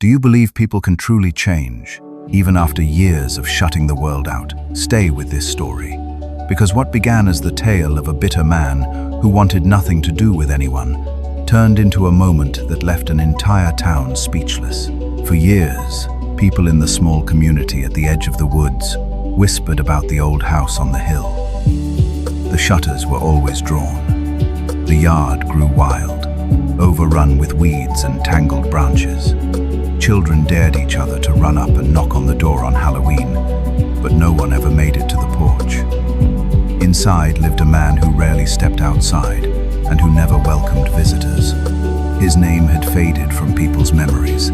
Do you believe people can truly change, even after years of shutting the world out? Stay with this story, because what began as the tale of a bitter man who wanted nothing to do with anyone turned into a moment that left an entire town speechless. For years, people in the small community at the edge of the woods whispered about the old house on the hill. The shutters were always drawn. The yard grew wild, overrun with weeds and tangled branches. Children dared each other to run up and knock on the door on Halloween, but no one ever made it to the porch. Inside lived a man who rarely stepped outside and who never welcomed visitors. His name had faded from people's memories.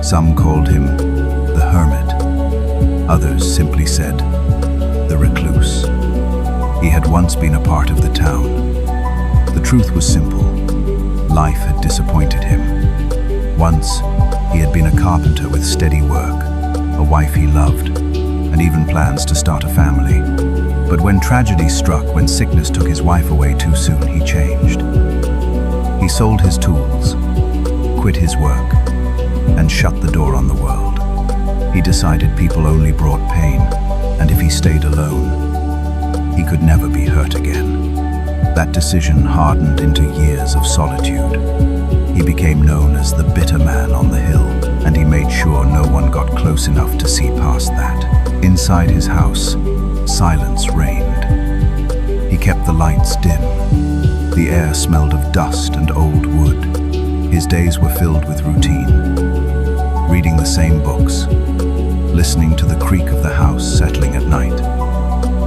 Some called him the Hermit. Others simply said, the Recluse. He had once been a part of the town. The truth was simple. Life had disappointed him. Once, he had been a carpenter with steady work, a wife he loved, and even plans to start a family. But when tragedy struck, when sickness took his wife away too soon, he changed. He sold his tools, quit his work, and shut the door on the world. He decided people only brought pain, and if he stayed alone, he could never be hurt again. That decision hardened into years of solitude. He became known as the bitter man on the hill, and he made sure no one got close enough to see past that. Inside his house, silence reigned. He kept the lights dim. The air smelled of dust and old wood. His days were filled with routine. Reading the same books, listening to the creak of the house settling at night,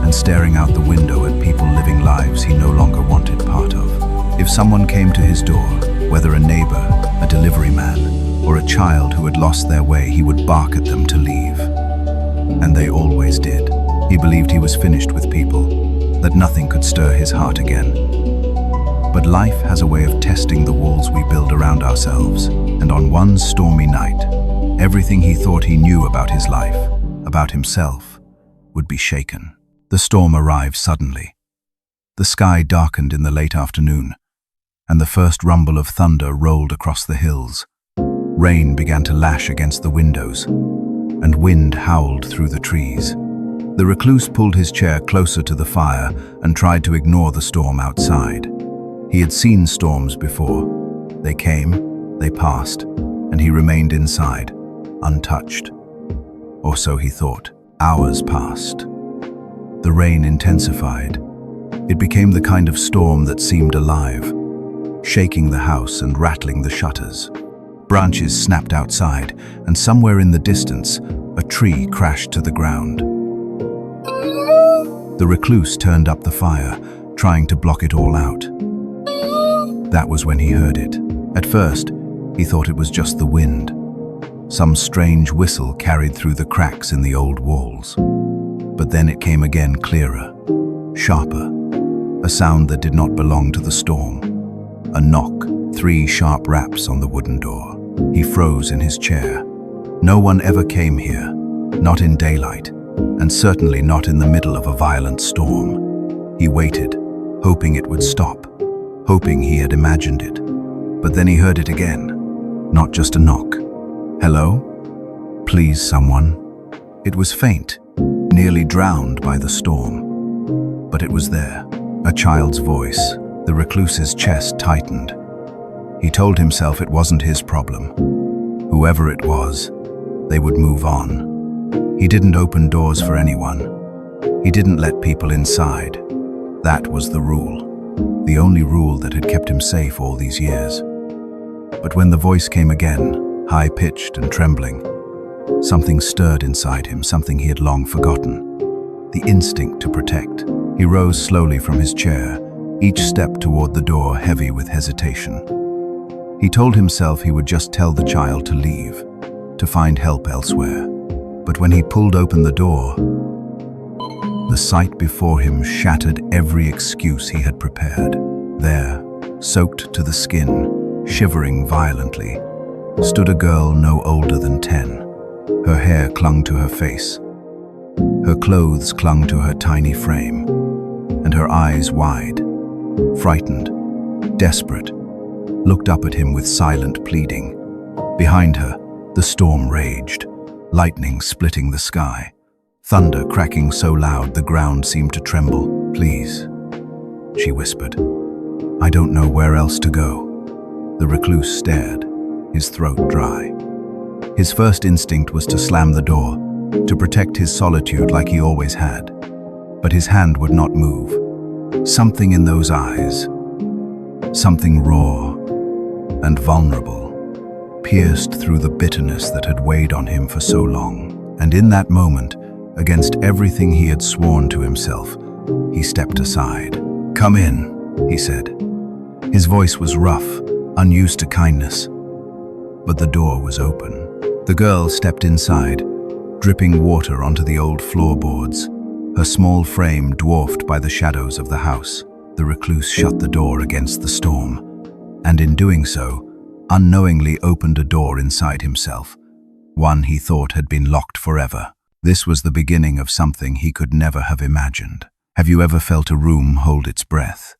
and staring out the window at people living lives he no longer wanted part of. If someone came to his door, whether a neighbor, a delivery man, or a child who had lost their way, he would bark at them to leave. And they always did. He believed he was finished with people, that nothing could stir his heart again. But life has a way of testing the walls we build around ourselves, and on one stormy night, everything he thought he knew about his life, about himself, would be shaken. The storm arrived suddenly. The sky darkened in the late afternoon, and the first rumble of thunder rolled across the hills. Rain began to lash against the windows, and wind howled through the trees. The recluse pulled his chair closer to the fire and tried to ignore the storm outside. He had seen storms before. They came, they passed, and he remained inside, untouched. Or so he thought. Hours passed. The rain intensified. It became the kind of storm that seemed alive, shaking the house and rattling the shutters. Branches snapped outside, and somewhere in the distance, a tree crashed to the ground. The recluse turned up the fire, trying to block it all out. That was when he heard it. At first, he thought it was just the wind. Some strange whistle carried through the cracks in the old walls. But then it came again, clearer, sharper, a sound that did not belong to the storm. A knock, 3 sharp raps on the wooden door. He froze in his chair. No one ever came here, not in daylight, and certainly not in the middle of a violent storm. He waited, hoping it would stop, hoping he had imagined it. But then he heard it again, not just a knock. Hello? Please, someone. It was faint, nearly drowned by the storm. But it was there, a child's voice. The recluse's chest tightened. He told himself it wasn't his problem. Whoever it was, they would move on. He didn't open doors for anyone. He didn't let people inside. That was the rule. The only rule that had kept him safe all these years. But when the voice came again, high-pitched and trembling, something stirred inside him, something he had long forgotten. The instinct to protect. He rose slowly from his chair, each step toward the door heavy with hesitation. He told himself he would just tell the child to leave, to find help elsewhere. But when he pulled open the door, the sight before him shattered every excuse he had prepared. There, soaked to the skin, shivering violently, stood a girl no older than 10. Her hair clung to her face. Her clothes clung to her tiny frame, and her eyes wide, frightened, desperate, looked up at him with silent pleading. Behind her, The storm raged, lightning splitting the sky, thunder cracking so loud the ground seemed to tremble. "Please," she whispered. "I don't know where else to go." The recluse stared, his throat dry. His first instinct was to slam the door, to protect his solitude like he always had. But his hand would not move. Something in those eyes, something raw and vulnerable, pierced through the bitterness that had weighed on him for so long. And in that moment, against everything he had sworn to himself, he stepped aside. "Come in," he said. His voice was rough, unused to kindness. But the door was open. The girl stepped inside, dripping water onto the old floorboards, her small frame dwarfed by the shadows of the house. The recluse shut the door against the storm, and in doing so, unknowingly opened a door inside himself, one he thought had been locked forever. This was the beginning of something he could never have imagined. Have you ever felt a room hold its breath?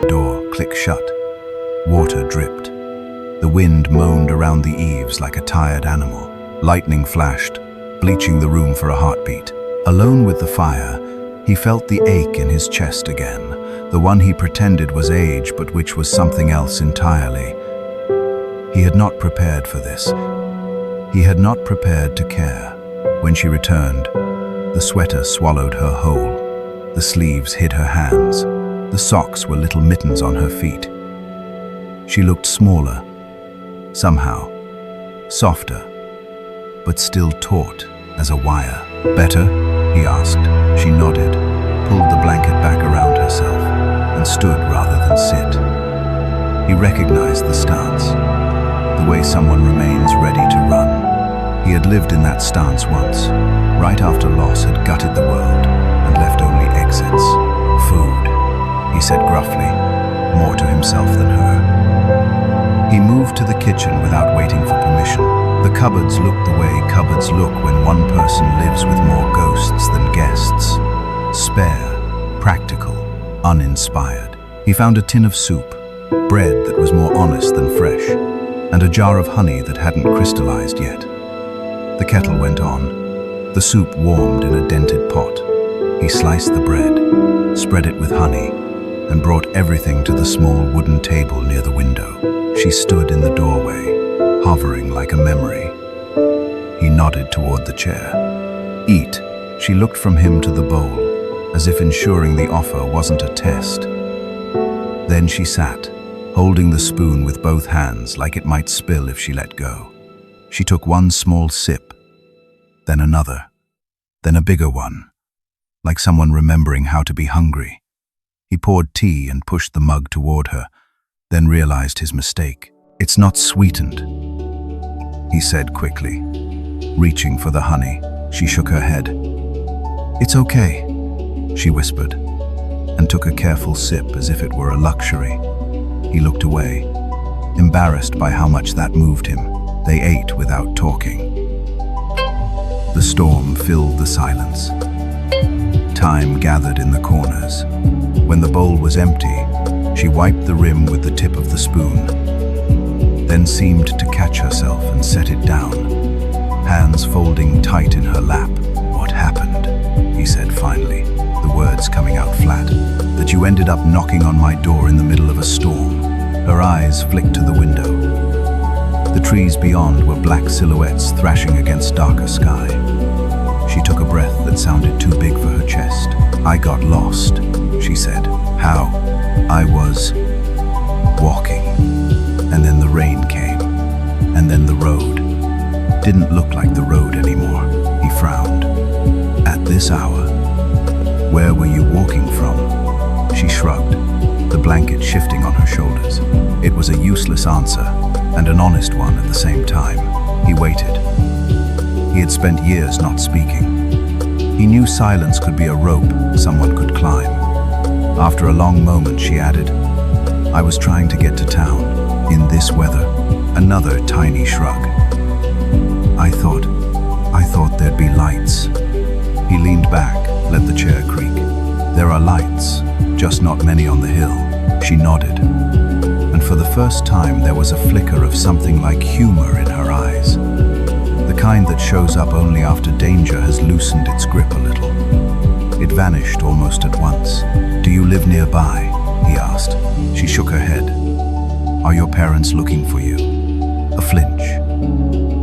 Door clicked shut. Water dripped. The wind moaned around the eaves like a tired animal. Lightning flashed, bleaching the room for a heartbeat. Alone with the fire, he felt the ache in his chest again, the one he pretended was age but which was something else entirely. He had not prepared for this. He had not prepared to care. When she returned, the sweater swallowed her whole. The sleeves hid her hands. The socks were little mittens on her feet. She looked smaller, somehow, softer, but still taut as a wire. "Better?" he asked. She nodded, pulled the blanket back around herself, and stood rather than sit. He recognized the stance, the way someone remains ready to run. He had lived in that stance once, right after loss had gutted the world and left only exits. "Food," he said gruffly, more to himself than her. He moved to the kitchen without waiting for permission. The cupboards looked the way cupboards look when one person lives with more ghosts than guests. Spare, practical, uninspired. He found a tin of soup, bread that was more honest than fresh, and a jar of honey that hadn't crystallized yet. The kettle went on. The soup warmed in a dented pot. He sliced the bread, spread it with honey, and brought everything to the small wooden table near the window. She stood in the doorway, hovering like a memory. He nodded toward the chair. "Eat." She looked from him to the bowl, as if ensuring the offer wasn't a test. Then she sat, holding the spoon with both hands like it might spill if she let go. She took one small sip, then another, then a bigger one, like someone remembering how to be hungry. He poured tea and pushed the mug toward her, then realized his mistake. "It's not sweetened," he said quickly. Reaching for the honey, she shook her head. "It's okay," she whispered, and took a careful sip as if it were a luxury. He looked away, embarrassed by how much that moved him. They ate without talking. The storm filled the silence. Time gathered in the corners. When the bowl was empty, she wiped the rim with the tip of the spoon, then seemed to catch herself and set it down, hands folding tight in her lap. "What happened?" he said finally, the words coming out flat. "That you ended up knocking on my door in the middle of a storm." Her eyes flicked to the window. The trees beyond were black silhouettes thrashing against darker sky. She took a breath that sounded too big for her chest. "I got lost," she said. "How?" "I was walking, and then the rain came, and then the road didn't look like the road anymore." He frowned. "At this hour? Where were you walking from?" She shrugged, the blanket shifting on her shoulders. It was a useless answer, and an honest one at the same time. He waited. He had spent years not speaking. He knew silence could be a rope someone could climb. After a long moment, she added, "I was trying to get to town. In this weather." Another tiny shrug. I thought there'd be lights." He leaned back, let the chair creak. "There are lights, just not many on the hill." She nodded, and for the first time there was a flicker of something like humor in her eyes. The kind that shows up only after danger has loosened its grip a little. It vanished almost at once. "Do you live nearby?" he asked. She shook her head. "Are your parents looking for you?" A flinch.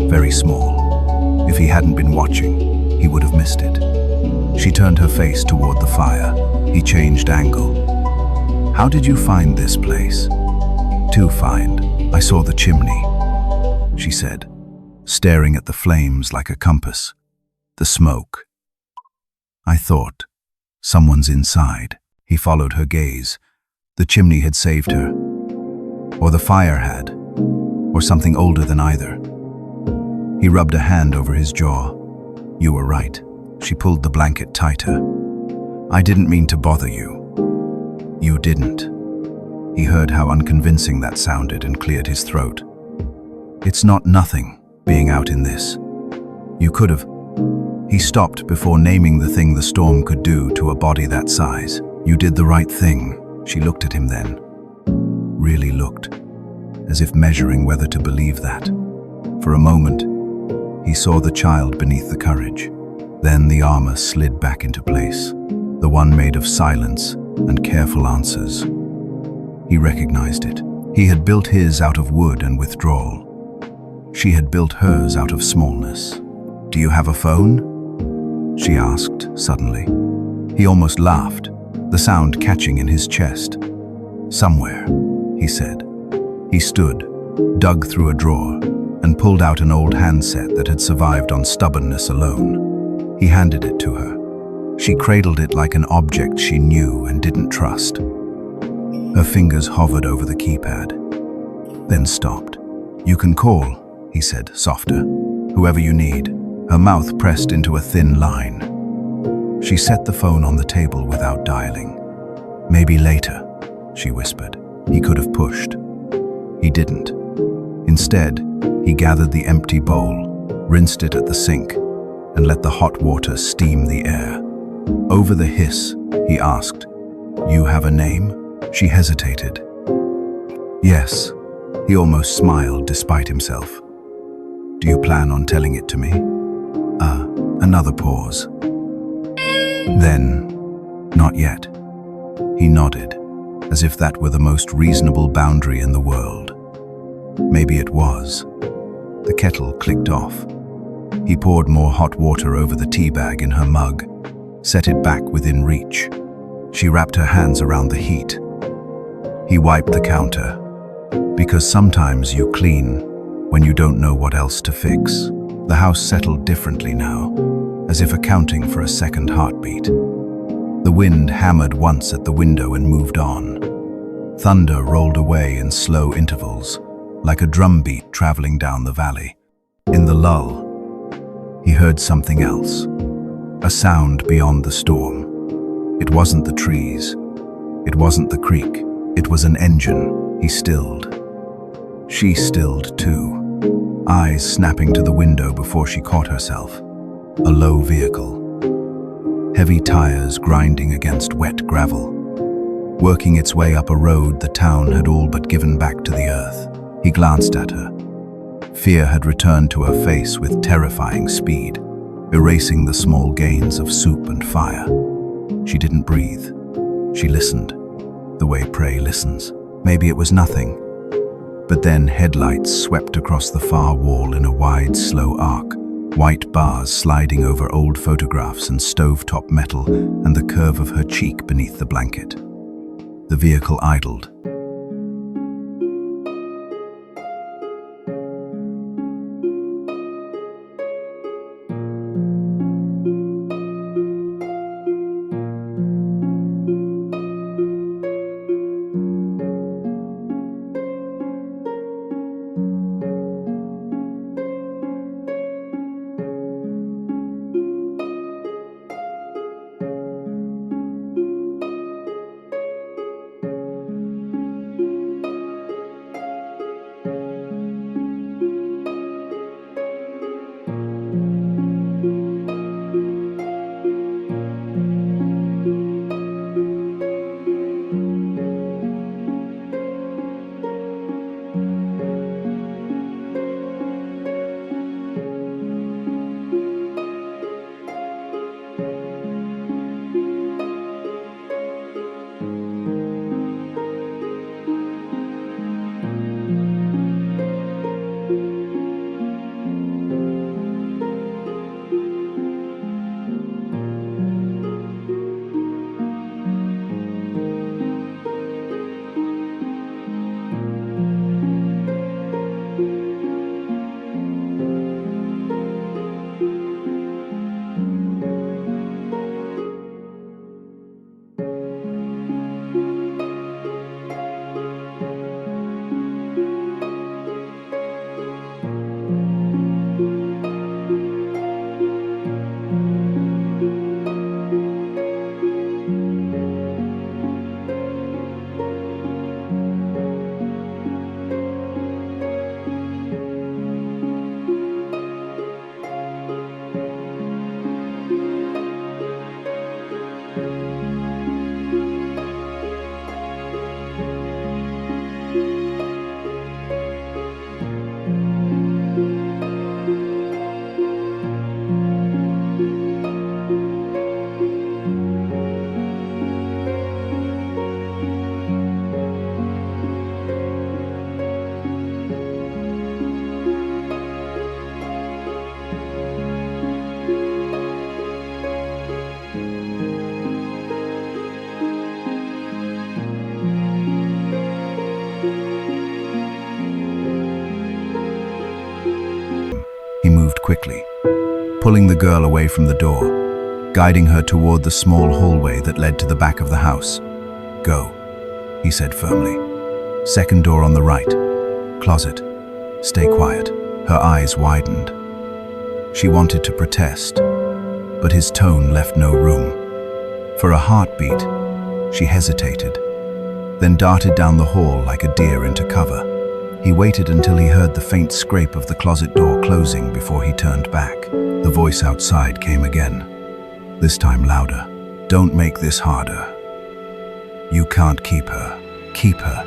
Very small. If he hadn't been watching, he would have missed it. She turned her face toward the fire. He changed angle. "How did you find this place?" "To find. I saw the chimney," she said, staring at the flames like a compass. "The smoke. I thought, someone's inside." He followed her gaze. The chimney had saved her. Or the fire had. Or something older than either. He rubbed a hand over his jaw. "You were right." She pulled the blanket tighter. "I didn't mean to bother you." "You didn't." He heard how unconvincing that sounded and cleared his throat. "It's not nothing, being out in this. You could have." He stopped before naming the thing the storm could do to a body that size. "You did the right thing." She looked at him then. Really looked, as if measuring whether to believe that. For a moment, he saw the child beneath the courage. Then the armor slid back into place, the one made of silence and careful answers. He recognized it. He had built his out of wood and withdrawal. She had built hers out of smallness. "Do you have a phone?" she asked suddenly. He almost laughed, the sound catching in his chest. "Somewhere," he said. He stood, dug through a drawer, and pulled out an old handset that had survived on stubbornness alone. He handed it to her. She cradled it like an object she knew and didn't trust. Her fingers hovered over the keypad, then stopped. "You can call," he said, softer. "Whoever you need." Her mouth pressed into a thin line. She set the phone on the table without dialing. "Maybe later," she whispered. He could have pushed. He didn't. Instead, he gathered the empty bowl, rinsed it at the sink, and let the hot water steam the air. Over the hiss, he asked, "You have a name?" She hesitated. "Yes." He almost smiled despite himself. "Do you plan on telling it to me?" Another pause. Then, not yet. He nodded, as if that were the most reasonable boundary in the world. Maybe it was. The kettle clicked off. He poured more hot water over the tea bag in her mug, set it back within reach. She wrapped her hands around the heat. He wiped the counter, because sometimes you clean when you don't know what else to fix. The house settled differently now, as if accounting for a second heartbeat. The wind hammered once at the window and moved on. Thunder rolled away in slow intervals, like a drumbeat traveling down the valley. In the lull, he heard something else, a sound beyond the storm. It wasn't the trees, it wasn't the creek, it was an engine. He stilled. She stilled too, eyes snapping to the window before she caught herself. A low vehicle, heavy tires grinding against wet gravel. Working its way up a road the town had all but given back to the earth. He glanced at her. Fear had returned to her face with terrifying speed, erasing the small gains of soup and fire. She didn't breathe. She listened, the way prey listens. Maybe it was nothing. But then headlights swept across the far wall in a wide, slow arc, white bars sliding over old photographs and stovetop metal and the curve of her cheek beneath the blanket. The vehicle idled. He moved quickly, pulling the girl away from the door, guiding her toward the small hallway that led to the back of the house. "Go," he said firmly. "Second door on the right. Closet. Stay quiet." Her eyes widened. She wanted to protest, but his tone left no room. For a heartbeat, she hesitated, then darted down the hall like a deer into cover. He waited until he heard the faint scrape of the closet door closing before he turned back. The voice outside came again, this time louder. "Don't make this harder. You can't keep her. Keep her."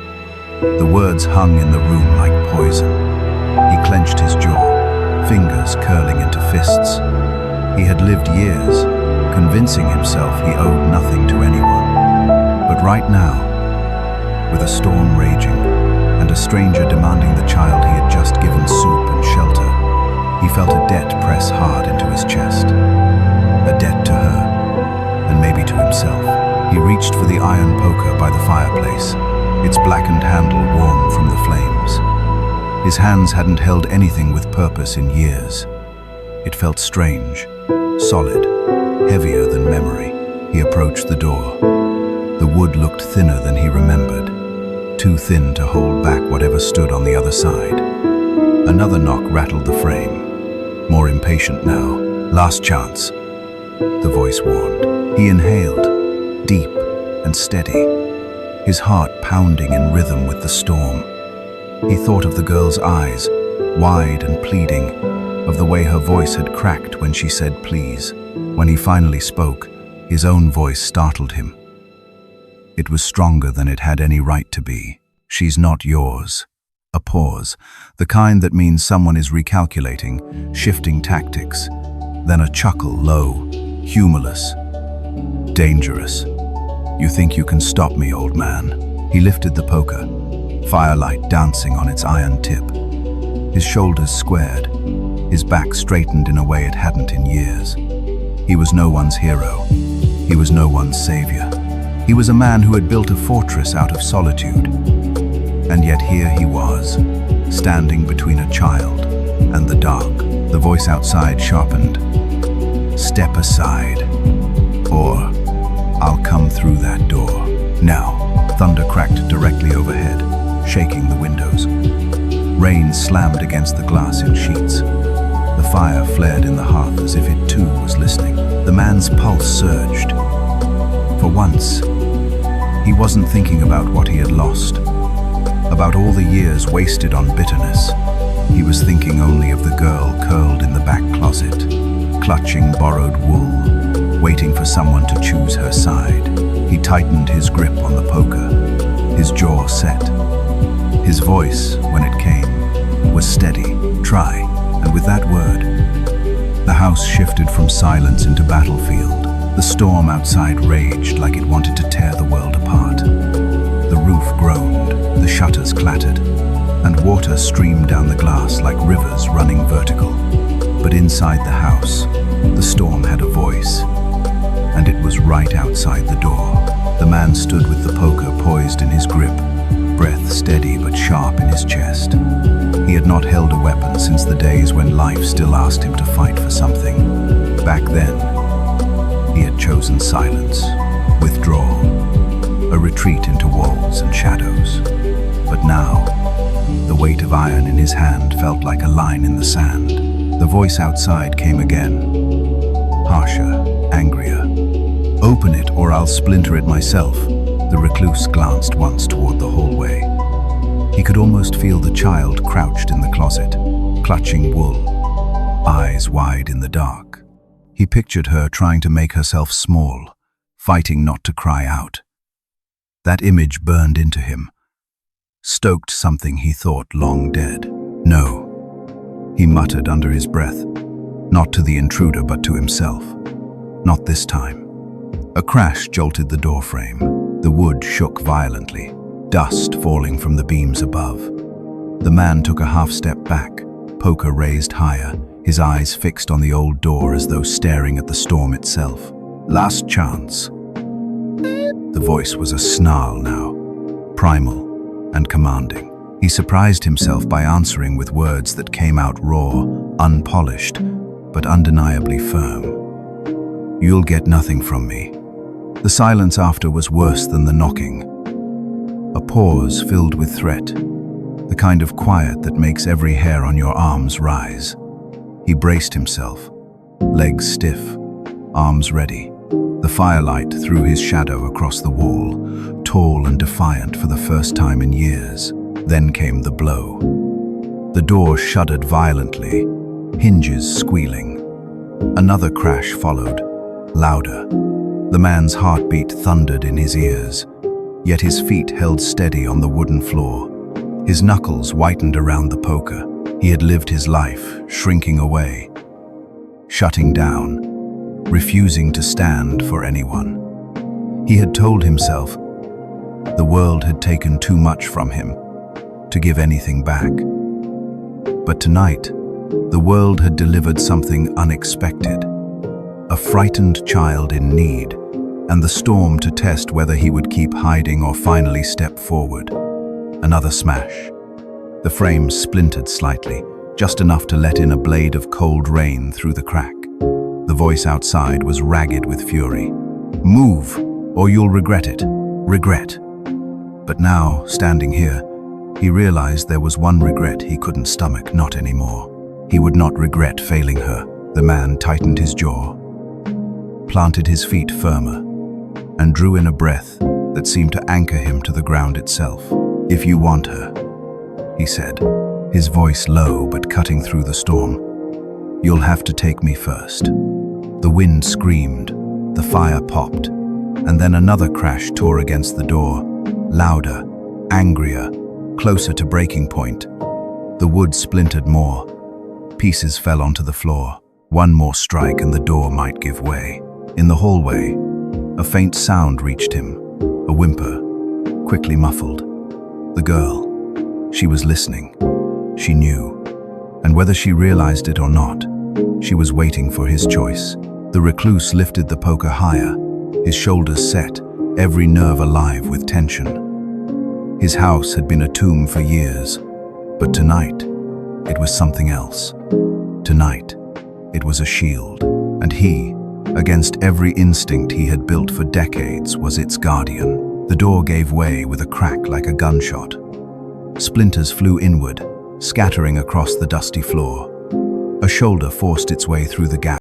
The words hung in the room like poison. He clenched his jaw, fingers curling into fists. He had lived years, convincing himself he owed nothing to anyone. But right now, with a storm raging and a stranger demanding the child he had just given soup and shelter, he felt a debt press hard into his chest. A debt to her, and maybe to himself. He reached for the iron poker by the fireplace, its blackened handle warm from the flames. His hands hadn't held anything with purpose in years. It felt strange, solid, heavier than memory. He approached the door. The wood looked thinner than he remembered, too thin to hold back whatever stood on the other side. Another knock rattled the frame. More impatient now. Last chance, the voice warned. He inhaled, deep and steady, his heart pounding in rhythm with the storm. He thought of the girl's eyes, wide and pleading, of the way her voice had cracked when she said please. When he finally spoke, his own voice startled him. It was stronger than it had any right to be. She's not yours. A pause, the kind that means someone is recalculating, shifting tactics. Then a chuckle, low, humorless, dangerous. You think you can stop me, old man? He lifted the poker, firelight dancing on its iron tip. His shoulders squared, his back straightened in a way it hadn't in years. He was no one's hero. He was no one's savior. He was a man who had built a fortress out of solitude. And yet here he was, standing between a child and the dark. The voice outside sharpened. Step aside, or I'll come through that door. Now, thunder cracked directly overhead, shaking the windows. Rain slammed against the glass in sheets. The fire flared in the hearth as if it too was listening. The man's pulse surged. For once, he wasn't thinking about what he had lost, about all the years wasted on bitterness. He was thinking only of the girl curled in the back closet, clutching borrowed wool, waiting for someone to choose her side. He tightened his grip on the poker, his jaw set. His voice, when it came, was steady, try, and with that word, the house shifted from silence into battlefield. The storm outside raged like it wanted to tear the world apart. The roof groaned, the shutters clattered, and water streamed down the glass like rivers running vertical. But inside the house, the storm had a voice, and it was right outside the door. The man stood with the poker poised in his grip, breath steady but sharp in his chest. He had not held a weapon since the days when life still asked him to fight for something. Back then, he had chosen silence, withdrawal, a retreat into walls and shadows. But now, the weight of iron in his hand felt like a line in the sand. The voice outside came again, harsher, angrier. Open it or I'll splinter it myself. The recluse glanced once toward the hallway. He could almost feel the child crouched in the closet, clutching wool, eyes wide in the dark. He pictured her trying to make herself small, fighting not to cry out. That image burned into him, stoked something he thought long dead. No, he muttered under his breath, not to the intruder but to himself. Not this time. A crash jolted the doorframe. The wood shook violently, dust falling from the beams above. The man took a half-step back, poker raised higher, his eyes fixed on the old door as though staring at the storm itself. Last chance. The voice was a snarl now, primal and commanding. He surprised himself by answering with words that came out raw, unpolished, but undeniably firm. You'll get nothing from me. The silence after was worse than the knocking. A pause filled with threat, the kind of quiet that makes every hair on your arms rise. He braced himself, legs stiff, arms ready. The firelight threw his shadow across the wall, tall and defiant for the first time in years. Then came the blow. The door shuddered violently, hinges squealing. Another crash followed, louder. The man's heartbeat thundered in his ears, yet his feet held steady on the wooden floor. His knuckles whitened around the poker. He had lived his life, shrinking away, shutting down, refusing to stand for anyone. He had told himself the world had taken too much from him to give anything back. But tonight, the world had delivered something unexpected. A frightened child in need, and the storm to test whether he would keep hiding or finally step forward. Another smash. The frame splintered slightly, just enough to let in a blade of cold rain through the crack. The voice outside was ragged with fury. "Move, or you'll regret it. Regret." But now, standing here, he realized there was one regret he couldn't stomach, not anymore. He would not regret failing her. The man tightened his jaw, planted his feet firmer, and drew in a breath that seemed to anchor him to the ground itself. "If you want her," he said, his voice low but cutting through the storm, "you'll have to take me first." The wind screamed, the fire popped, and then another crash tore against the door, louder, angrier, closer to breaking point. The wood splintered more. Pieces fell onto the floor. One more strike and the door might give way. In the hallway, a faint sound reached him, a whimper, quickly muffled. The girl. She was listening. She knew. And whether she realized it or not, she was waiting for his choice. The recluse lifted the poker higher, his shoulders set, every nerve alive with tension. His house had been a tomb for years, but tonight, it was something else. Tonight, it was a shield, and he, against every instinct he had built for decades, was its guardian. The door gave way with a crack like a gunshot. Splinters flew inward, scattering across the dusty floor. A shoulder forced its way through the gap.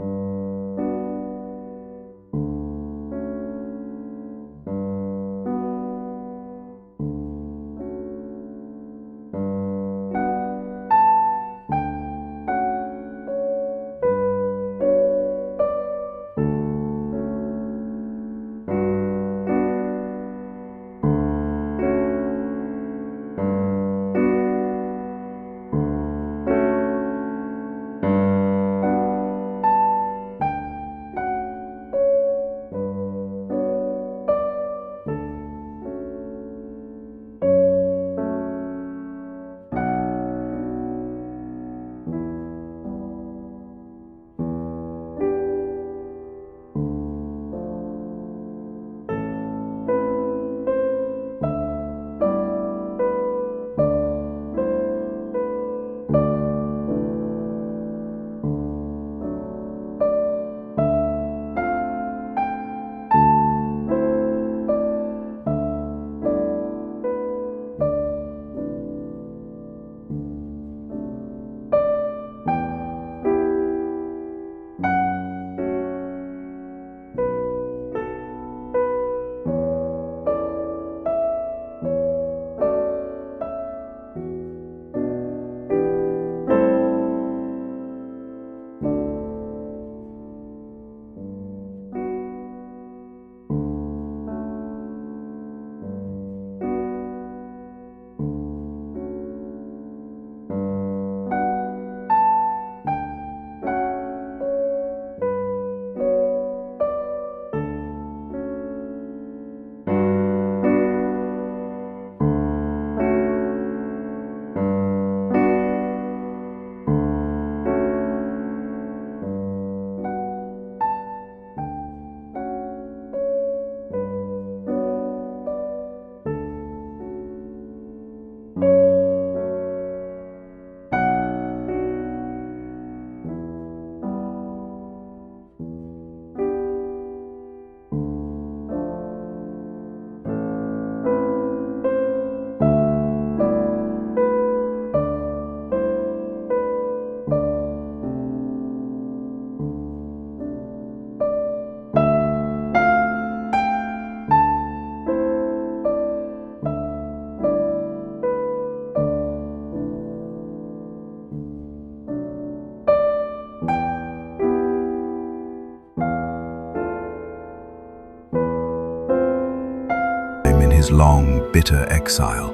His long, bitter exile,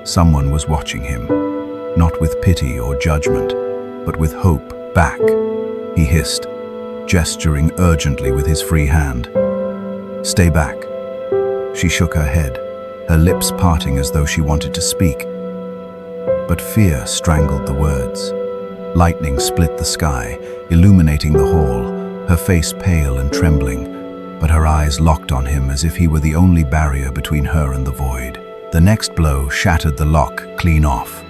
someone was watching him, not with pity or judgment, but with hope. "Back," he hissed, gesturing urgently with his free hand. "Stay back." She shook her head, her lips parting as though she wanted to speak. But fear strangled the words. Lightning split the sky, illuminating the hall, her face pale and trembling, but her eyes locked on him as if he were the only barrier between her and the void. The next blow shattered the lock clean off.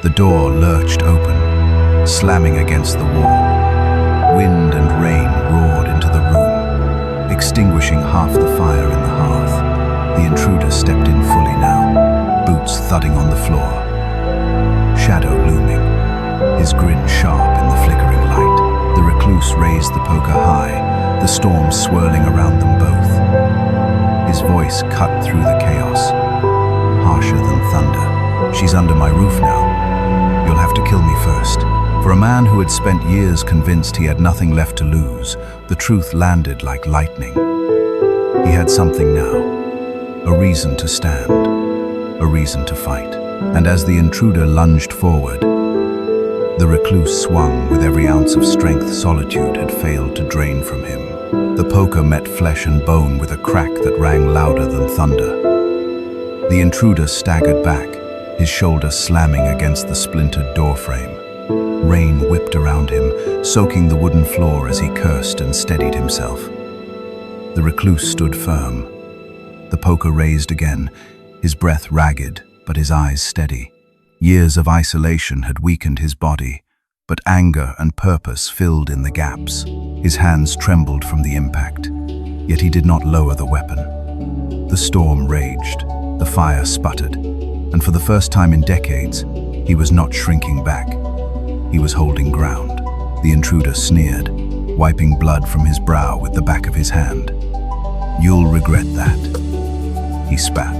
The door lurched open, slamming against the wall. Wind and rain roared into the room, extinguishing half the fire in the hearth. The intruder stepped in fully now, boots thudding on the floor. Shadow looming, his grin sharp in the flickering light. The recluse raised the poker high, the storm swirling around them both. His voice cut through the chaos, harsher than thunder. "She's under my roof now. You'll have to kill me first." For a man who had spent years convinced he had nothing left to lose, the truth landed like lightning. He had something now, a reason to stand, a reason to fight. And as the intruder lunged forward, the recluse swung with every ounce of strength solitude had failed to drain from him. The poker met flesh and bone with a crack that rang louder than thunder. The intruder staggered back, his shoulder slamming against the splintered doorframe. Rain whipped around him, soaking the wooden floor as he cursed and steadied himself. The recluse stood firm. The poker raised again, his breath ragged, but his eyes steady. Years of isolation had weakened his body, but anger and purpose filled in the gaps. His hands trembled from the impact, yet he did not lower the weapon. The storm raged, the fire sputtered, and for the first time in decades, he was not shrinking back. He was holding ground. The intruder sneered, wiping blood from his brow with the back of his hand. "You'll regret that." He spat,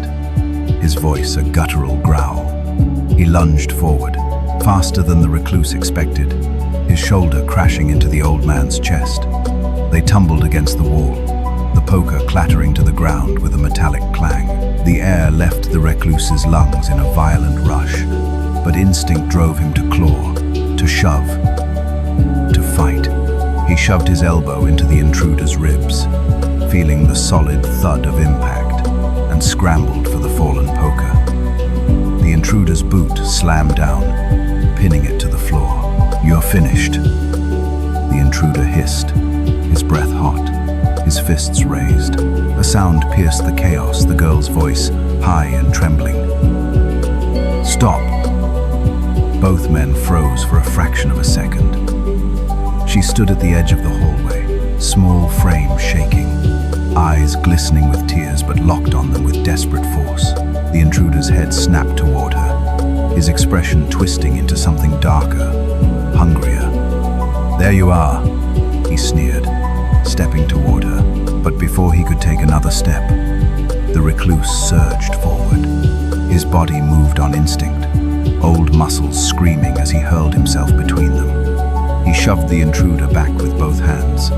his voice a guttural growl. He lunged forward, faster than the recluse expected, his shoulder crashing into the old man's chest. They tumbled against the wall, the poker clattering to the ground with a metallic clang. The air left the recluse's lungs in a violent rush, but instinct drove him to claw, to shove, to fight. He shoved his elbow into the intruder's ribs, feeling the solid thud of impact, and scrambled for the fallen poker. The intruder's boot slammed down, pinning it to the floor. "You're finished," the intruder hissed, his breath hot, his fists raised. A sound pierced the chaos, the girl's voice, high and trembling. "Stop." Both men froze for a fraction of a second. She stood at the edge of the hallway, small frame shaking, eyes glistening with tears but locked on them with desperate force. The intruder's head snapped toward her, his expression twisting into something darker, hungrier. "There you are," he sneered, stepping toward her. But before he could take another step, the recluse surged forward. His body moved on instinct, old muscles screaming as he hurled himself between them. He shoved the intruder back with both hands,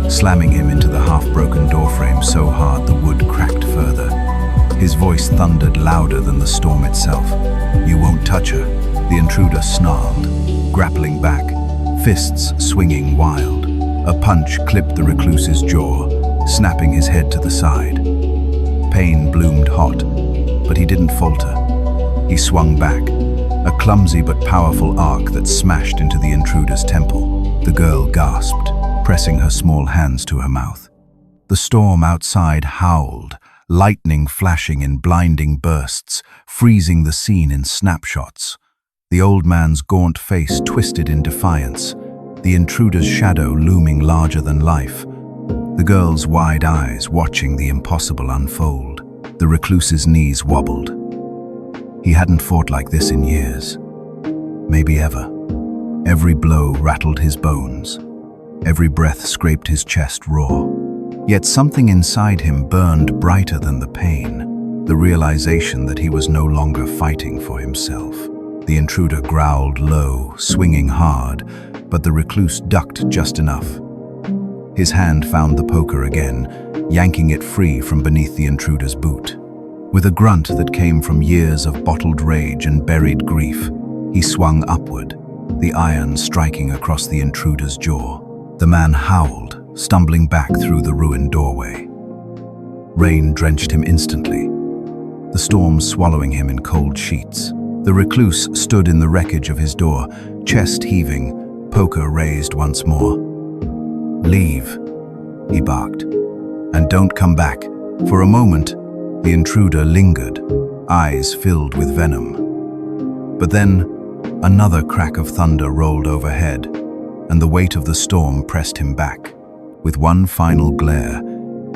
slamming him into the half-broken doorframe so hard the wood cracked further. His voice thundered louder than the storm itself. "You won't touch her," the intruder snarled, grappling back, fists swinging wild. A punch clipped the recluse's jaw, snapping his head to the side. Pain bloomed hot, but he didn't falter. He swung back, a clumsy but powerful arc that smashed into the intruder's temple. The girl gasped, pressing her small hands to her mouth. The storm outside howled, lightning flashing in blinding bursts, freezing the scene in snapshots. The old man's gaunt face twisted in defiance, the intruder's shadow looming larger than life. The girl's wide eyes watching the impossible unfold. The recluse's knees wobbled. He hadn't fought like this in years, maybe ever. Every blow rattled his bones. Every breath scraped his chest raw. Yet something inside him burned brighter than the pain, the realization that he was no longer fighting for himself. The intruder growled low, swinging hard, but the recluse ducked just enough. His hand found the poker again, yanking it free from beneath the intruder's boot. With a grunt that came from years of bottled rage and buried grief, he swung upward, the iron striking across the intruder's jaw. The man howled, stumbling back through the ruined doorway. Rain drenched him instantly, the storm swallowing him in cold sheets. The recluse stood in the wreckage of his door, chest heaving, poker raised once more. "Leave," he barked, "and don't come back." For a moment, the intruder lingered, eyes filled with venom. But then, another crack of thunder rolled overhead, and the weight of the storm pressed him back. With one final glare,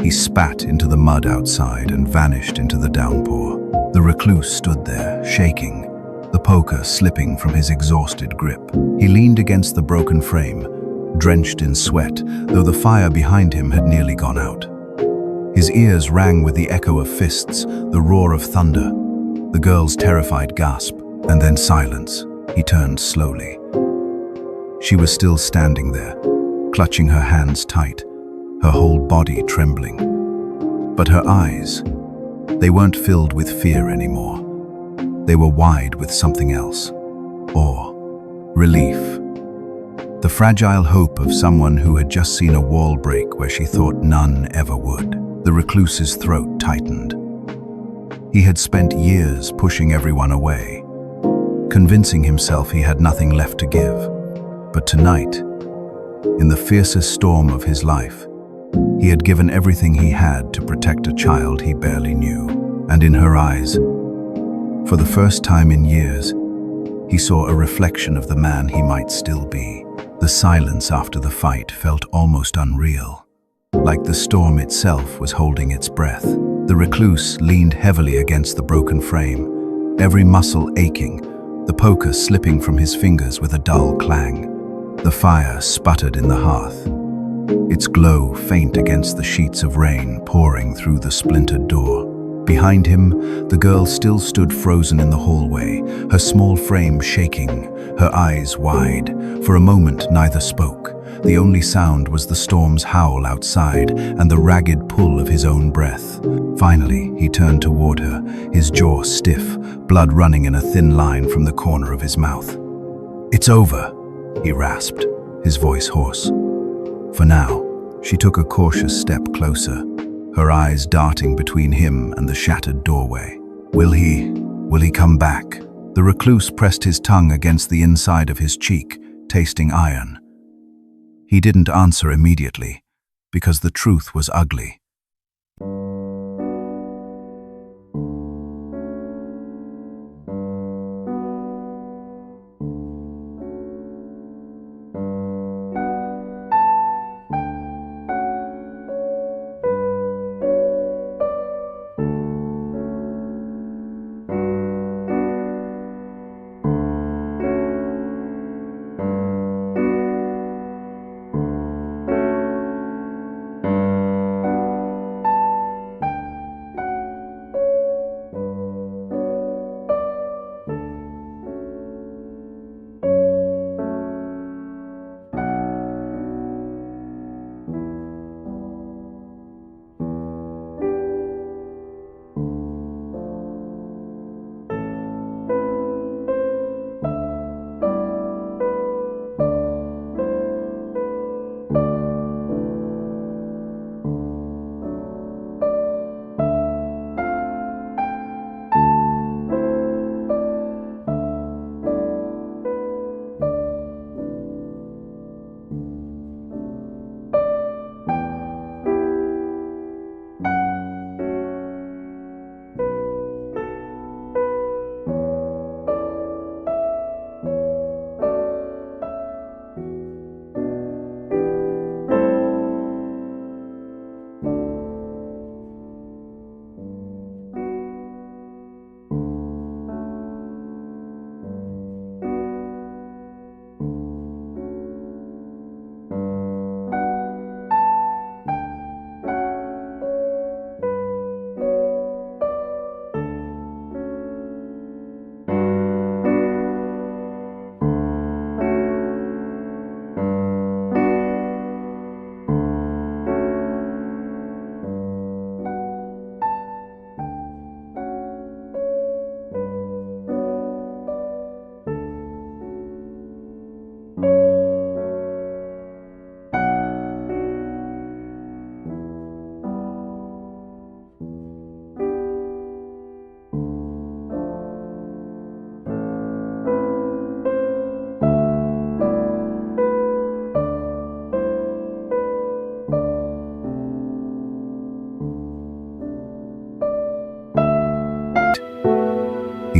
he spat into the mud outside and vanished into the downpour. The recluse stood there, shaking, the poker slipping from his exhausted grip. He leaned against the broken frame, drenched in sweat, though the fire behind him had nearly gone out. His ears rang with the echo of fists, the roar of thunder, the girl's terrified gasp, and then silence. He turned slowly. She was still standing there, clutching her hands tight, her whole body trembling. But her eyes, they weren't filled with fear anymore. They were wide with something else. Awe, relief. The fragile hope of someone who had just seen a wall break where she thought none ever would. The recluse's throat tightened. He had spent years pushing everyone away, convincing himself he had nothing left to give. But tonight, in the fiercest storm of his life, he had given everything he had to protect a child he barely knew. And in her eyes, for the first time in years, he saw a reflection of the man he might still be. The silence after the fight felt almost unreal, like the storm itself was holding its breath. The recluse leaned heavily against the broken frame, every muscle aching, the poker slipping from his fingers with a dull clang. The fire sputtered in the hearth, its glow faint against the sheets of rain pouring through the splintered door. Behind him, the girl still stood frozen in the hallway, her small frame shaking, her eyes wide. For a moment, neither spoke. The only sound was the storm's howl outside and the ragged pull of his own breath. Finally, he turned toward her, his jaw stiff, blood running in a thin line from the corner of his mouth. "It's over," he rasped, his voice hoarse. For now, she took a cautious step closer, her eyes darting between him and the shattered doorway. Will he come back?" The recluse pressed his tongue against the inside of his cheek, tasting iron. He didn't answer immediately, because the truth was ugly.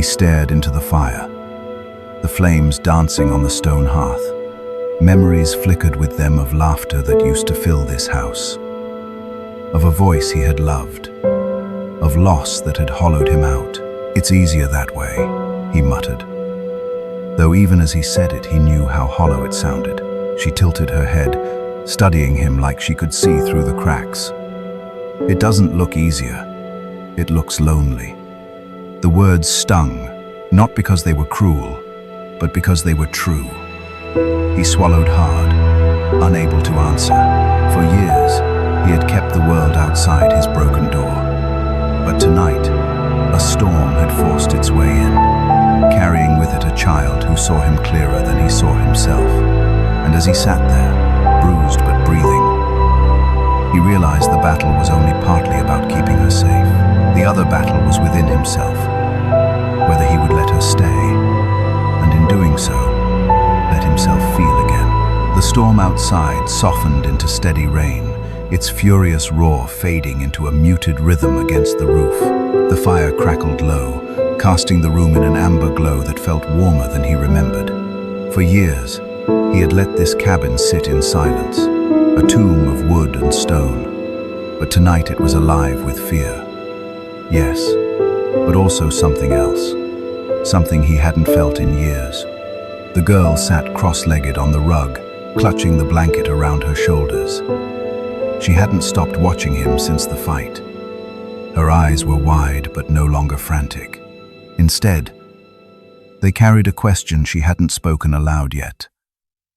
He stared into the fire, the flames dancing on the stone hearth. Memories flickered with them of laughter that used to fill this house, of a voice he had loved, of loss that had hollowed him out. "It's easier that way," he muttered. Though even as he said it, he knew how hollow it sounded. She tilted her head, studying him like she could see through the cracks. "It doesn't look easier. It looks lonely." The words stung, not because they were cruel, but because they were true. He swallowed hard, unable to answer. For years, he had kept the world outside his broken door. But tonight, a storm had forced its way in, carrying with it a child who saw him clearer than he saw himself. And as he sat there, bruised but breathing, he realized the battle was only partly about keeping her safe. The other battle was within himself, whether he would let her stay, and in doing so, let himself feel again. The storm outside softened into steady rain, its furious roar fading into a muted rhythm against the roof. The fire crackled low, casting the room in an amber glow that felt warmer than he remembered. For years, he had let this cabin sit in silence, a tomb of wood and stone. But tonight it was alive with fear. Yes, but also something else, something he hadn't felt in years. The girl sat cross-legged on the rug, clutching the blanket around her shoulders. She hadn't stopped watching him since the fight. Her eyes were wide but no longer frantic. Instead, they carried a question she hadn't spoken aloud yet.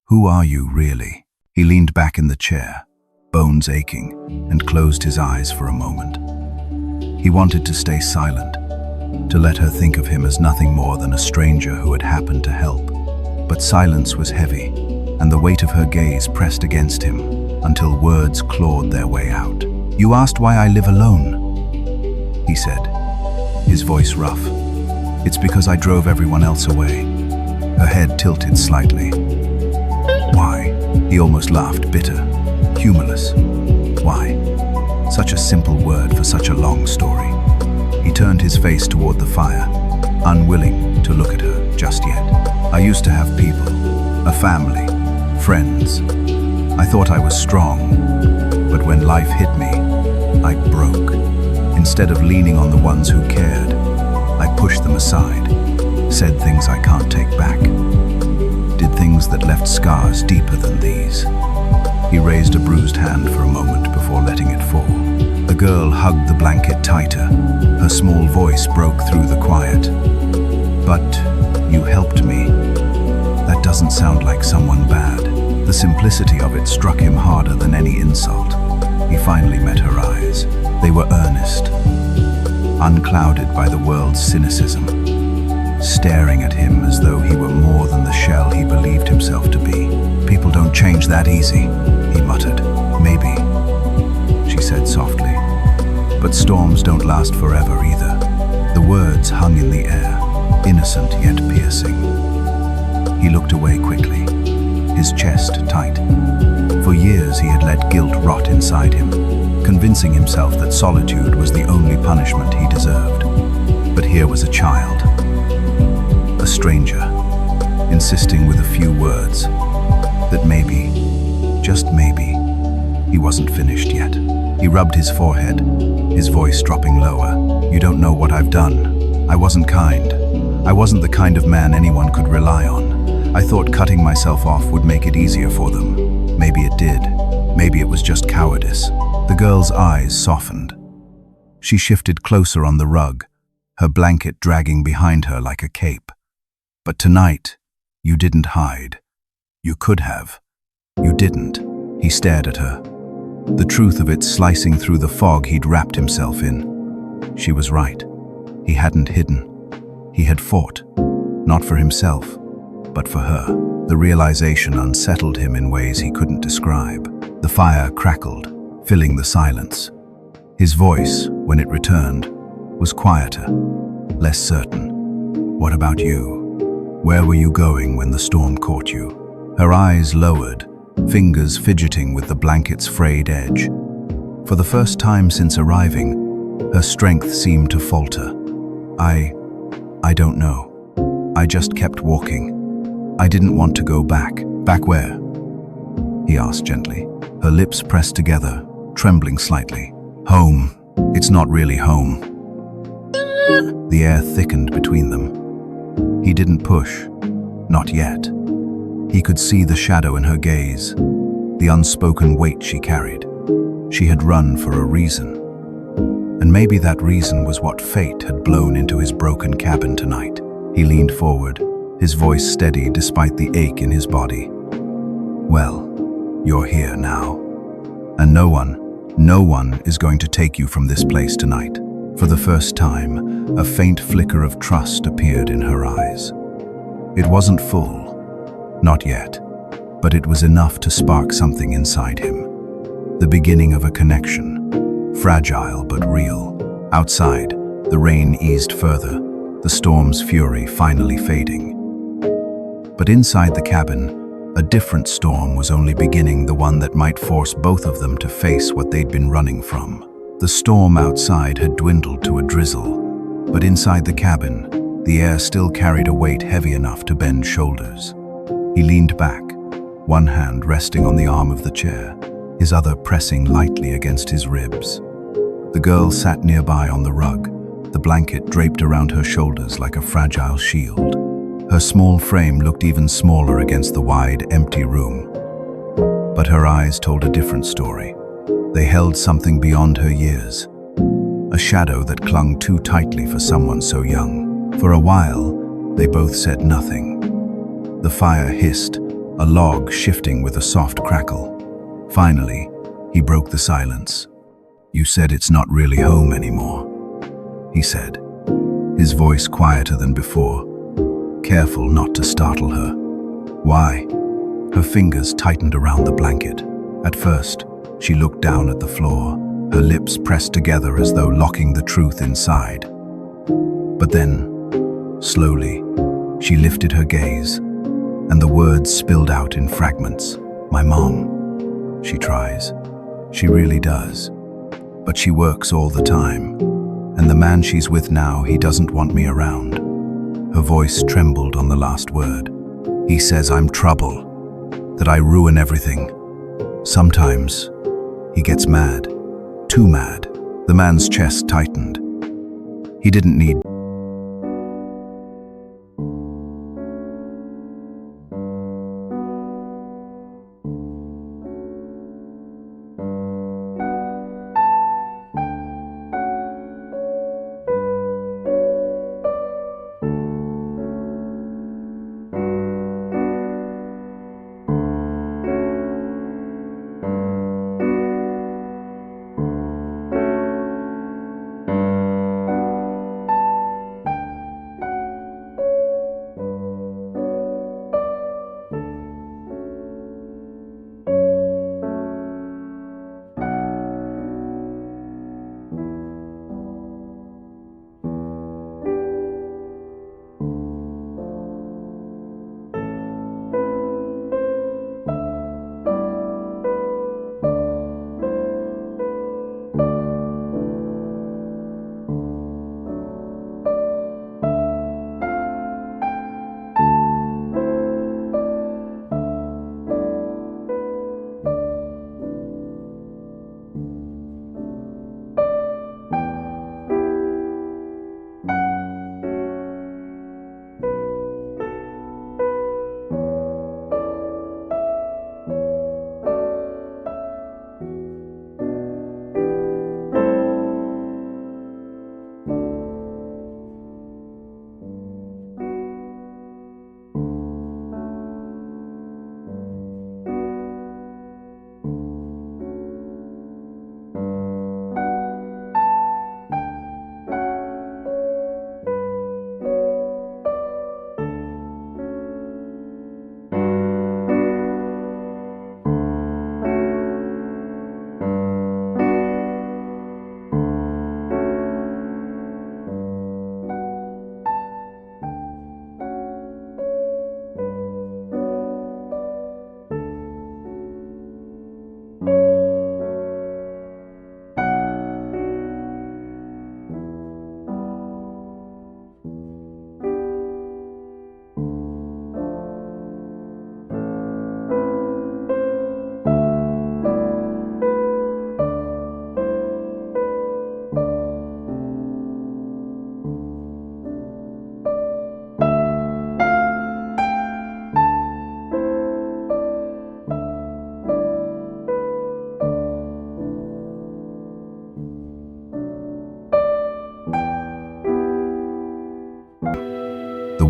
"Who are you, really?" He leaned back in the chair, bones aching, and closed his eyes for a moment. He wanted to stay silent, to let her think of him as nothing more than a stranger who had happened to help. But silence was heavy, and the weight of her gaze pressed against him until words clawed their way out. "You asked why I live alone," he said, his voice rough. "It's because I drove everyone else away." Her head tilted slightly. "Why?" He almost laughed, bitter, humorless. "Why?" Such a simple word for such a long story. He turned his face toward the fire, unwilling to look at her just yet. "I used to have people, a family, friends. I thought I was strong, but when life hit me, I broke. Instead of leaning on the ones who cared, I pushed them aside, said things I can't take back, did things that left scars deeper than these." He raised a bruised hand for a moment before letting it fall. The girl hugged the blanket tighter. Her small voice broke through the quiet. "But you helped me. That doesn't sound like someone bad." The simplicity of it struck him harder than any insult. He finally met her eyes. They were earnest, unclouded by the world's cynicism, staring at him as though he were more than the shell he believed himself to be. "People don't change that easy," he muttered. "Maybe," she said softly. "But storms don't last forever either." The words hung in the air, innocent yet piercing. He looked away quickly, his chest tight. For years he had let guilt rot inside him, convincing himself that solitude was the only punishment he deserved. But here was a child, a stranger, insisting with a few words that maybe, just maybe, he wasn't finished yet. He rubbed his forehead, his voice dropping lower. "You don't know what I've done. I wasn't kind. I wasn't the kind of man anyone could rely on. I thought cutting myself off would make it easier for them. Maybe it did. Maybe it was just cowardice." The girl's eyes softened. She shifted closer on the rug, her blanket dragging behind her like a cape. "But tonight, you didn't hide. You could have. You didn't." He stared at her, the truth of it slicing through the fog he'd wrapped himself in. She was right. He hadn't hidden. He had fought, not for himself, but for her. The realization unsettled him in ways he couldn't describe. The fire crackled, filling the silence. His voice, when it returned, was quieter, less certain. "What about you? Where were you going when the storm caught you?" Her eyes lowered, fingers fidgeting with the blanket's frayed edge. For the first time since arriving, her strength seemed to falter. I don't know. I just kept walking. I didn't want to go back. Back where? He asked gently, her lips pressed together, trembling slightly. Home. It's not really home. The air thickened between them. He didn't push. Not yet. He could see the shadow in her gaze, the unspoken weight she carried. She had run for a reason. And maybe that reason was what fate had blown into his broken cabin tonight. He leaned forward, his voice steady despite the ache in his body. Well, you're here now. And no one is going to take you from this place tonight. For the first time, a faint flicker of trust appeared in her eyes. It wasn't full, not yet, but it was enough to spark something inside him. The beginning of a connection, fragile but real. Outside, the rain eased further, the storm's fury finally fading. But inside the cabin, a different storm was only beginning, the one that might force both of them to face what they'd been running from. The storm outside had dwindled to a drizzle, but inside the cabin, the air still carried a weight heavy enough to bend shoulders. He leaned back, one hand resting on the arm of the chair, his other pressing lightly against his ribs. The girl sat nearby on the rug, the blanket draped around her shoulders like a fragile shield. Her small frame looked even smaller against the wide, empty room. But her eyes told a different story. They held something beyond her years, a shadow that clung too tightly for someone so young. For a while, they both said nothing. The fire hissed, a log shifting with a soft crackle. Finally, he broke the silence. "You said it's not really home anymore," he said, his voice quieter than before, careful not to startle her. "Why?" Her fingers tightened around the blanket. At first, she looked down at the floor, her lips pressed together as though locking the truth inside. But then, slowly, she lifted her gaze, and the words spilled out in fragments. "My mom. She tries. She really does. But she works all the time. And the man she's with now, he doesn't want me around." Her voice trembled on the last word. "He says I'm trouble, that I ruin everything. Sometimes he gets mad, too mad." The man's chest tightened. He didn't need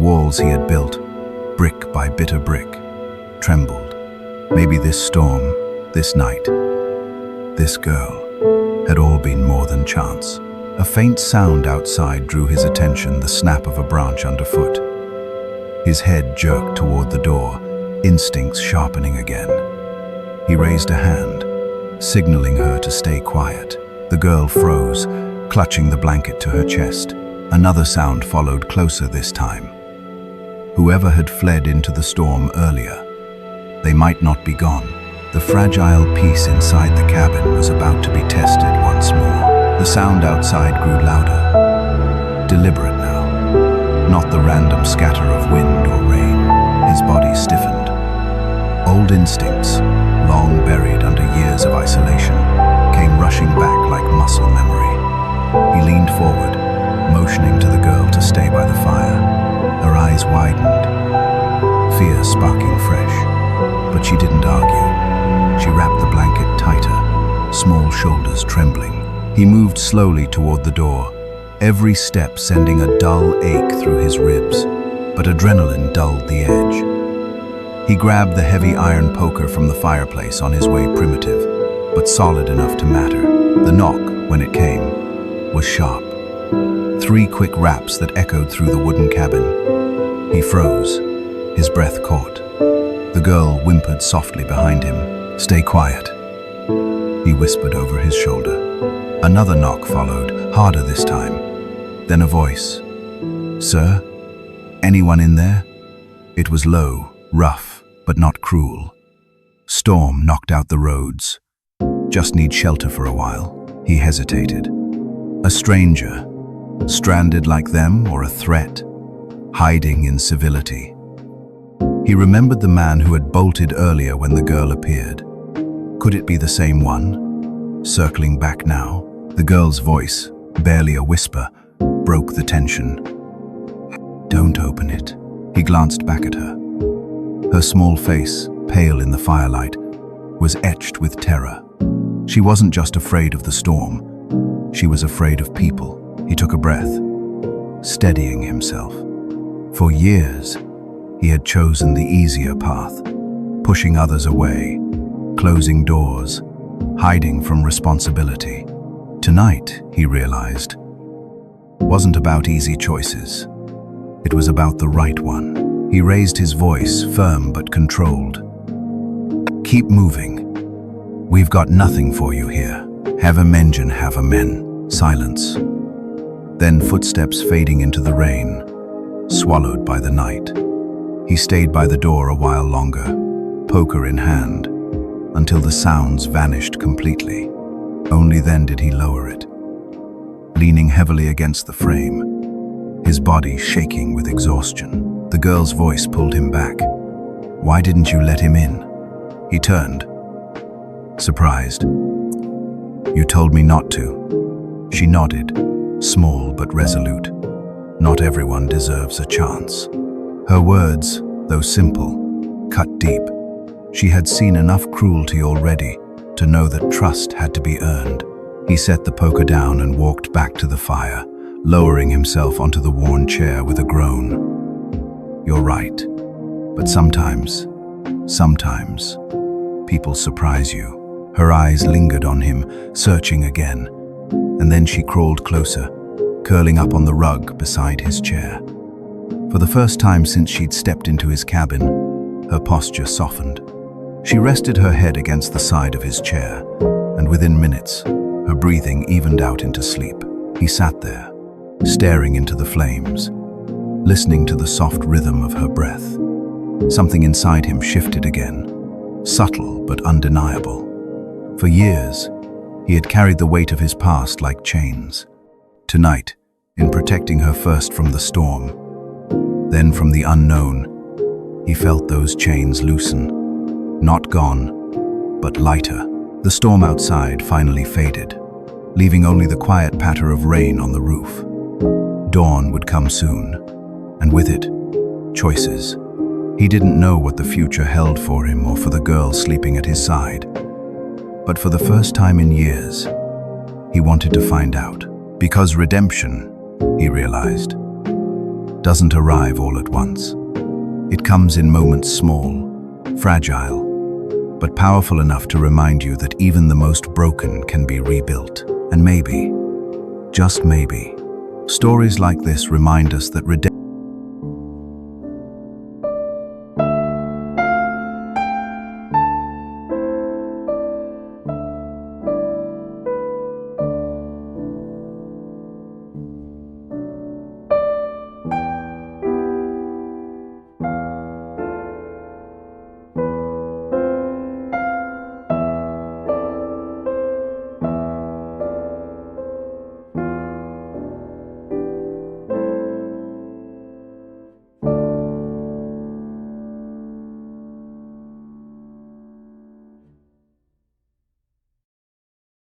walls he had built, brick by bitter brick, trembled. Maybe this storm, this night, this girl, had all been more than chance. A faint sound outside drew his attention, the snap of a branch underfoot. His head jerked toward the door, instincts sharpening again. He raised a hand, signaling her to stay quiet. The girl froze, clutching the blanket to her chest. Another sound followed, closer this time. Whoever had fled into the storm earlier, they might not be gone. The fragile peace inside the cabin was about to be tested once more. The sound outside grew louder, deliberate now, not the random scatter of wind or rain. His body stiffened. Old instincts, long buried under years of isolation, came rushing back like muscle memory. He leaned forward, motioning to the girl to stay by the fire. Her eyes widened, fear sparking fresh, but she didn't argue. She wrapped the blanket tighter, small shoulders trembling. He moved slowly toward the door, every step sending a dull ache through his ribs, but adrenaline dulled the edge. He grabbed the heavy iron poker from the fireplace, on his way primitive, but solid enough to matter. The knock, when it came, was sharp. 3 quick raps that echoed through the wooden cabin. He froze, his breath caught. The girl whimpered softly behind him. "Stay quiet," he whispered over his shoulder. Another knock followed, harder this time. Then a voice. "Sir? Anyone in there?" It was low, rough, but not cruel. "Storm knocked out the roads. Just need shelter for a while." He hesitated. A stranger, stranded like them, or a threat, hiding in civility. He remembered the man who had bolted earlier when the girl appeared. Could it be the same one, circling back now? The girl's voice, barely a whisper, broke the tension. "Don't open it." He glanced back at her. Her small face, pale in the firelight, was etched with terror. She wasn't just afraid of the storm. She was afraid of people. He took a breath, steadying himself. For years, he had chosen the easier path, pushing others away, closing doors, hiding from responsibility. Tonight, he realized, wasn't about easy choices. It was about the right one. He raised his voice, firm but controlled. "Keep moving. We've got nothing for you here. Have a mention, have a men." Silence. Then footsteps fading into the rain, swallowed by the night. He stayed by the door a while longer, poker in hand, until the sounds vanished completely. Only then did he lower it, leaning heavily against the frame, his body shaking with exhaustion. The girl's voice pulled him back. "Why didn't you let him in?" He turned, surprised. "You told me not to." She nodded, small but resolute. "Not everyone deserves a chance." Her words, though simple, cut deep. She had seen enough cruelty already to know that trust had to be earned. He set the poker down and walked back to the fire, lowering himself onto the worn chair with a groan. "You're right, but sometimes, people surprise you." Her eyes lingered on him, searching again, and then she crawled closer, curling up on the rug beside his chair. For the first time since she'd stepped into his cabin, her posture softened. She rested her head against the side of his chair, and within minutes, her breathing evened out into sleep. He sat there, staring into the flames, listening to the soft rhythm of her breath. Something inside him shifted again, subtle but undeniable. For years, he had carried the weight of his past like chains. Tonight, in protecting her first from the storm, then from the unknown, he felt those chains loosen. Not gone, but lighter. The storm outside finally faded, leaving only the quiet patter of rain on the roof. Dawn would come soon, and with it, choices. He didn't know what the future held for him or for the girl sleeping at his side. But for the first time in years, he wanted to find out. Because redemption, he realized, doesn't arrive all at once. It comes in moments small, fragile, but powerful enough to remind you that even the most broken can be rebuilt. And maybe, just maybe, stories like this remind us that redemption